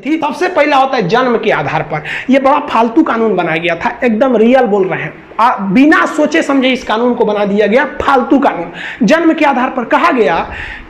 थी। सबसे पहला होता है जन्म के आधार पर। यह बड़ा फालतू कानून बनाया गया था, एकदम रियल बोल रहे हैं, बिना सोचे समझे इस कानून को बना दिया गया, फालतू कानून। जन्म के आधार पर कहा गया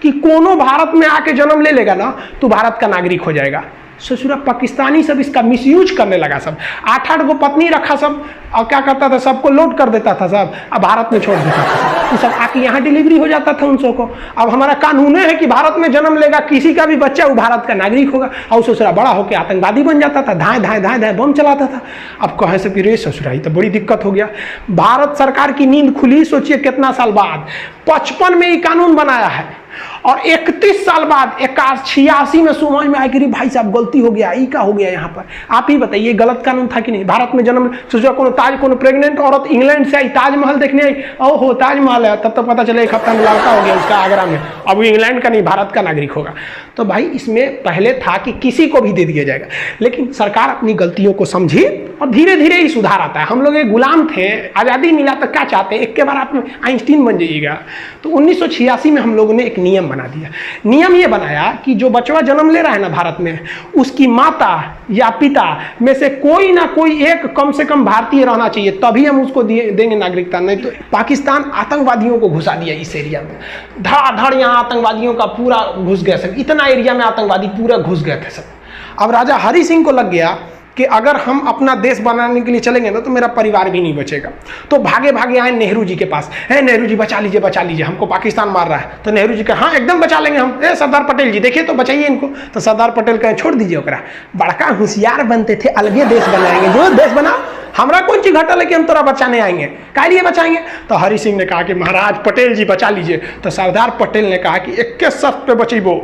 कि कोनो भारत में आके जन्म ले लेगा ना तो भारत का नागरिक हो जाएगा। ससुरा पाकिस्तानी सब इसका मिसयूज करने लगा, सब 8-8 गो पत्नी रखा सब, और क्या करता था, सबको लोड कर देता था सब, अब भारत में छोड़ देता था, तो सब आके यहाँ डिलीवरी हो जाता था उन सबको। अब हमारा कानून है कि भारत में जन्म लेगा किसी का भी बच्चा वो भारत का नागरिक होगा, और ससुरा बड़ा होकर आतंकवादी बन जाता था, धाए धाए धाए धाए बम चलाता था। अब कहे से फिर ससुरा ही तो बड़ी दिक्कत हो गया। भारत सरकार की नींद खुली, सोचिए कितना साल बाद, 55 में ये कानून बनाया है, और 31 साल बाद 86 में समझ में आया कि भाई साहब गलती हो गया, ये क्या हो गया यहाँ पर। आप ही बताइए गलत कानून था कि नहीं। भारत में जन्म सोचा कोनो प्रेग्नेंट औरत इंग्लैंड से आई, ताजमहल देखने आई, ओहो ताजमहल है, तब तो पता चला 1 हफ्ता में लड़का हो गया उसका आगरा में, अब इंग्लैंड का नहीं भारत का नागरिक होगा। तो भाई इसमें पहले था कि किसी को भी दे दिया जाएगा, लेकिन सरकार अपनी गलतियों को समझी और धीरे धीरे ही सुधार आता है। हम लोग एक गुलाम थे, आज़ादी मिला तो क्या चाहते हैं, एक के बार आप आइंस्टीन बन जाइएगा। तो 1986 में हम लोगों ने एक नियम बना दिया। नियम ये बनाया कि जो बच्चा जन्म ले रहा है ना भारत में, उसकी माता या पिता में से कोई ना कोई एक कम से कम भारतीय रहना चाहिए, तभी हम उसको देंगे नागरिकता। नहीं तो पाकिस्तान आतंकवादियों को घुसा दिया इस एरिया में, धड़ाधड़ यहाँ आतंकवादियों का पूरा घुस गया सब, इतना एरिया में आतंकवादी पूरा घुस गए थे सब। अब राजा हरि सिंह को लग गया कि अगर हम अपना देश बनाने के लिए चलेंगे ना तो मेरा परिवार भी नहीं बचेगा। तो भागे भागे आए नेहरू जी के पास, है नेहरू जी बचा लीजिए, हमको पाकिस्तान मार रहा है। तो नेहरू जी कहा हाँ एकदम बचा लेंगे हम। सरदार पटेल जी देखिए तो बचाइए इनको। तो सरदार पटेल कहे छोड़ दीजिए ओकरा, बड़का होशियार बनते थे, अलगे देश बनाएंगे, जो देश बना, हमरा कौन चीज घटल है कि हम तोरा बचाने आएंगे, काय लिए बचाएंगे। तो हरि सिंह ने कहा कि महाराज पटेल जी बचा लीजिए। तो सरदार पटेल ने कहा कि 21 शर्त पे बचेबो,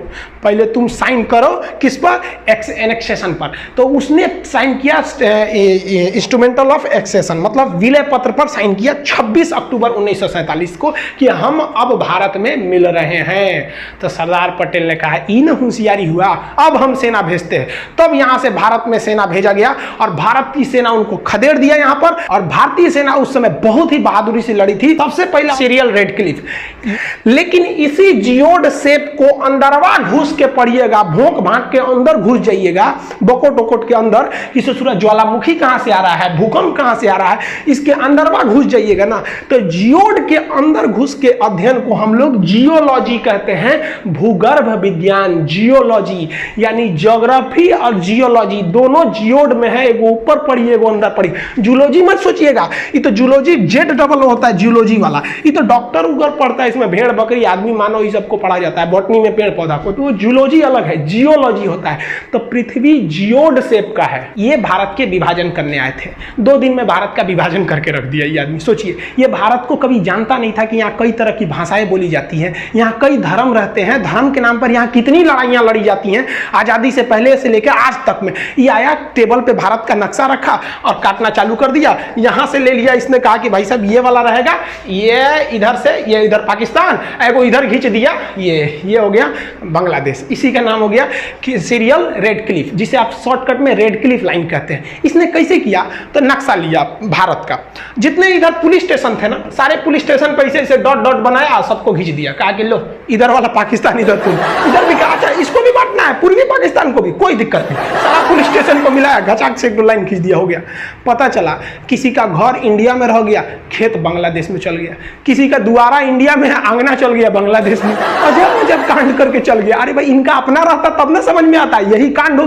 पहले तुम साइन करो किस पर, एनेक्सेशन पर। तो उसने साइन किया इंस्ट्रूमेंटल ऑफ एक्सेशन, मतलब विलय पत्र पर साइन किया 26 अक्टूबर 1947 को कि हम अब भारत में मिल रहे हैं। तो सरदार पटेल ने कहा इन होशियारी हुआ, अब हम सेना भेजते हैं। तब यहां से भारत में सेना भेजा गया और भारत की सेना उनको खदेड़ दिया यहां पर। और भारतीय सेना उस समय बहुत ही बहादुरी से लड़ी थी। सबसे पहला सीरियल रेडक्लिफ, लेकिन इसी जियोड शेप को अंदरवा घुस के पढ़िएगा, भोंक भांक के अंदर घुस जाइएगा, बकोट वकोट के अंदर, कि ससुरा ज्वालामुखी कहां से आ रहा है, भूकंप कहां से आ रहा है, इसके अंदरवा घुस जाइएगा ना, तो जियोड के अंदर घुस के अध्ययन को हम लोग जियोलॉजी कहते हैं, भूगर्भ विज्ञान जियोलॉजी, यानी ज्योग्राफी और जियोलॉजी दोनों जियोड में है, एगो ऊपर पढ़िए एगो अंदर पढ़िए। जूलॉजी मत सोचिएगा, ये तो जूलॉजी जेड डबल होता है जियोलॉजी वाला, ये तो डॉक्टर उगर पढ़ता है, इसमें भेड़ बकरी आदमी मानव ये सबको पढ़ा जाता है, बॉटनी में पेड़ पौधा को, तो जूलॉजी अलग है, जियोलॉजी होता है। तो पृथ्वी जियोड शेप का है। ये भारत के विभाजन करने आए थे, 2 दिन में भारत का विभाजन करके रख दिया ये आदमी। सोचिए ये भारत को कभी जानता नहीं था कि यहाँ कई तरह की भाषाएं बोली जाती हैं, यहाँ कई धर्म रहते हैं, धर्म के नाम पर यहाँ कितनी लड़ाइयाँ लड़ी जाती हैं आज़ादी से पहले से लेकर आज तक में। ये आया टेबल पे भारत का नक्शा रखा और काटना चालू कर दिया, यहाँ से ले लिया, इसने कहा कि भाई साहब ये वाला रहेगा, ये इधर से, ये इधर पाकिस्तान, एगो इधर खींच दिया, ये हो गया बांग्लादेश। इसी का नाम हो गया कि सीरियल रेडक्लिफ, जिसे आप शॉर्टकट में रेडक्लिफ लाइन कहते हैं। इसने कैसे किया, तो नक्शा लिया भारत का, जितने इधर पुलिस स्टेशन थे ना, सारे पुलिस स्टेशन पर ऐसे डॉट डॉट बनाया, सबको खींच दिया, कहा कि लो इधर वाला पाकिस्तान, इधर इधर भी कहा अच्छा इसको भी बांटना है, पूर्वी पाकिस्तान को भी, कोई दिक्कत नहीं, सारा पुलिस स्टेशन को मिलाया, घचाक से एक लाइन खींच दिया, हो गया। पता चला किसी का घर इंडिया में रह गया, खेत बांग्लादेश में चल गया, किसी का दुआरा इंडिया में है, आंगना चल गया बांग्लादेश में, अजब अजब कांड करके चल गया। अरे भाई इनका अपना रहता तब ना समझ में आता, यही कांड